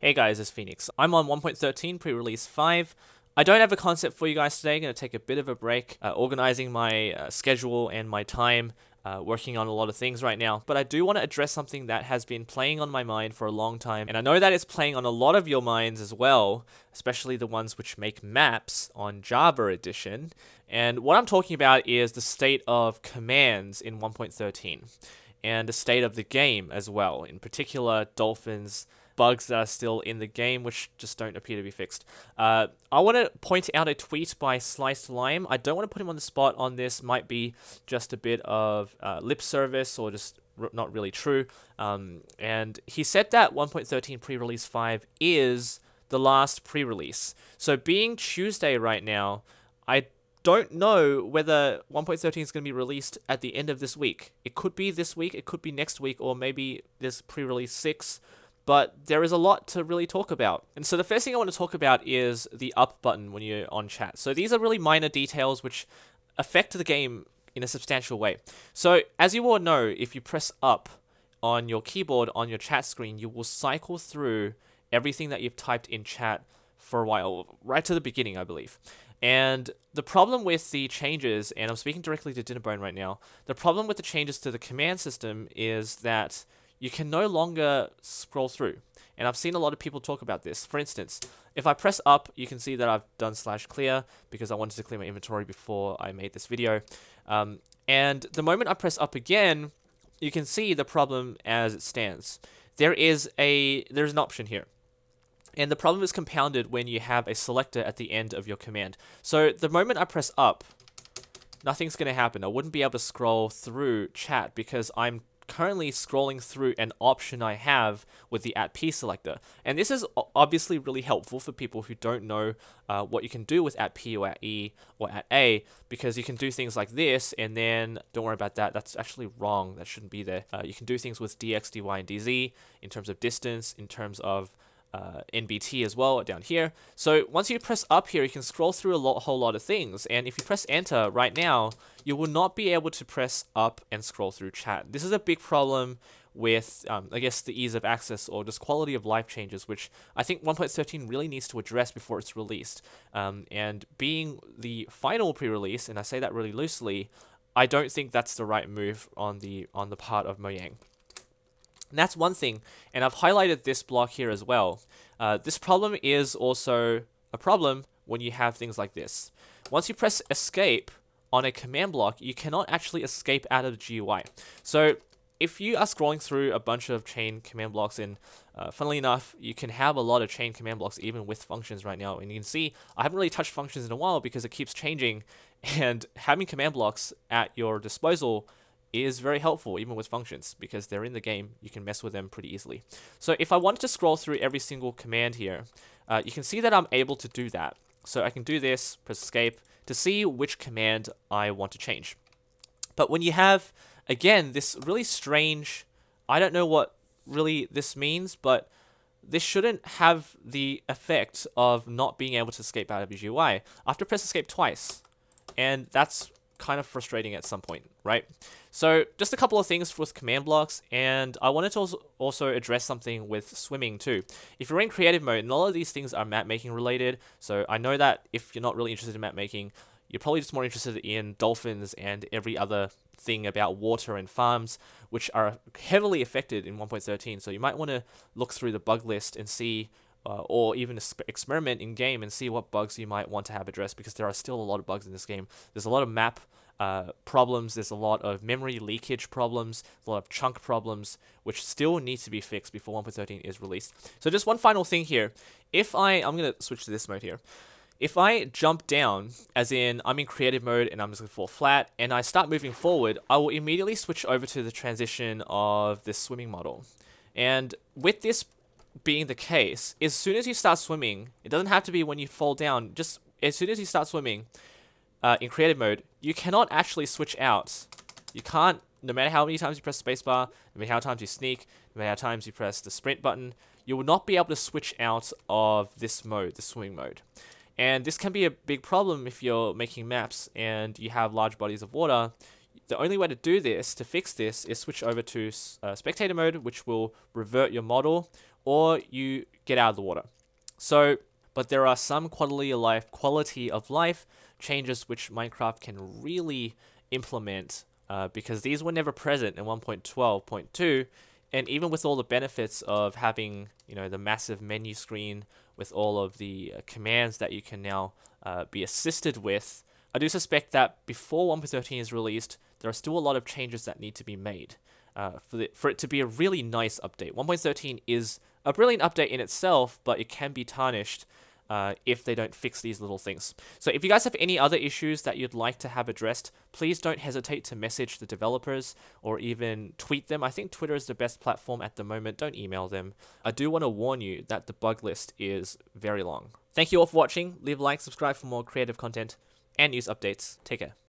Hey guys, it's Phoenix. I'm on 1.13 pre-release 5. I don't have a concept for you guys today. I'm going to take a bit of a break, organizing my schedule and my time, working on a lot of things right now. But I do want to address something that has been playing on my mind for a long time. And I know that it's playing on a lot of your minds as well, especially the ones which make maps on Java Edition. And what I'm talking about is the state of commands in 1.13 and the state of the game as well, in particular dolphins, bugs that are still in the game which just don't appear to be fixed. I want to point out a tweet by slicedlime. I don't want to put him on the spot on this. Might be just a bit of lip service or just not really true. And he said that 1.13 pre-release 5 is the last pre-release. So being Tuesday right now, I don't know whether 1.13 is going to be released at the end of this week. It could be this week, it could be next week, or maybe this pre-release 6. But there is a lot to really talk about. And so the first thing I want to talk about is the up button when you're on chat. So these are really minor details which affect the game in a substantial way. So as you all know, if you press up on your keyboard on your chat screen, you will cycle through everything that you've typed in chat for a while, right to the beginning, I believe. And the problem with the changes, and I'm speaking directly to Dinnerbone right now, the problem with the changes to the command system is that you can no longer scroll through. And I've seen a lot of people talk about this. For instance, if I press up, you can see that I've done /clear because I wanted to clear my inventory before I made this video. And the moment I press up again, you can see the problem as it stands. There's an option here. And the problem is compounded when you have a selector at the end of your command. So the moment I press up, nothing's going to happen. I wouldn't be able to scroll through chat because I'm currently scrolling through an option I have with the @p selector. And this is obviously really helpful for people who don't know what you can do with @p or @e or @a, because you can do things like this, and then don't worry about that. That's actually wrong. That shouldn't be there. You can do things with dx, dy, and dz in terms of distance, in terms of NBT as well down here. So once you press up here, you can scroll through a whole lot of things. And if you press enter right now, you will not be able to press up and scroll through chat. This is a big problem with, I guess, the ease of access or just quality of life changes, which I think 1.13 really needs to address before it's released. And being the final pre-release, and I say that really loosely, I don't think that's the right move on the part of Mojang. And that's one thing, and I've highlighted this block here as well. This problem is also a problem when you have things like this. Once you press escape on a command block, you cannot actually escape out of the GUI. So if you are scrolling through a bunch of chain command blocks, and funnily enough, you can have a lot of chain command blocks even with functions right now. And you can see I haven't really touched functions in a while because it keeps changing, and having command blocks at your disposal is very helpful even with functions because they're in the game. You can mess with them pretty easily. So if I wanted to scroll through every single command here, you can see that I'm able to do that. So I can do this, press escape, to see which command I want to change. But when you have, again, this really strange, I don't know what really this means, but this shouldn't have the effect of not being able to escape out of your GUI. I have to press escape twice, and that's kind of frustrating at some point, right? So just a couple of things with command blocks, and I wanted to also address something with swimming too. If you're in creative mode, and all of these things are map making related, so I know that if you're not really interested in map making, you're probably just more interested in dolphins and every other thing about water and farms, which are heavily affected in 1.13. So you might want to look through the bug list and see, or even experiment in game and see what bugs you might want to have addressed, because there are still a lot of bugs in this game. There's a lot of map problems, there's a lot of memory leakage problems, a lot of chunk problems, which still need to be fixed before 1.13 is released. So just one final thing here. I'm going to switch to this mode here. If I jump down, as in I'm in creative mode and I'm just going to fall flat, and I start moving forward, I will immediately switch over to the transition of this swimming model. And with this being the case, as soon as you start swimming, it doesn't have to be when you fall down, just as soon as you start swimming in creative mode, you cannot actually switch out. You can't, no matter how many times you press spacebar, no matter how many times you sneak, no matter how many times you press the sprint button, you will not be able to switch out of this mode, the swimming mode. And this can be a big problem if you're making maps and you have large bodies of water. The only way to do this, to fix this, is switch over to spectator mode, which will revert your model, or you get out of the water. So, but there are some quality of life changes which Minecraft can really implement, because these were never present in 1.12.2, and even with all the benefits of having, the massive menu screen with all of the commands that you can now be assisted with, I do suspect that before 1.13 is released, there are still a lot of changes that need to be made for it to be a really nice update. 1.13 is a brilliant update in itself, but it can be tarnished if they don't fix these little things. So if you guys have any other issues that you'd like to have addressed, please don't hesitate to message the developers or even tweet them. I think Twitter is the best platform at the moment. Don't email them. I do want to warn you that the bug list is very long. Thank you all for watching. Leave a like, subscribe for more creative content and news updates. Take care.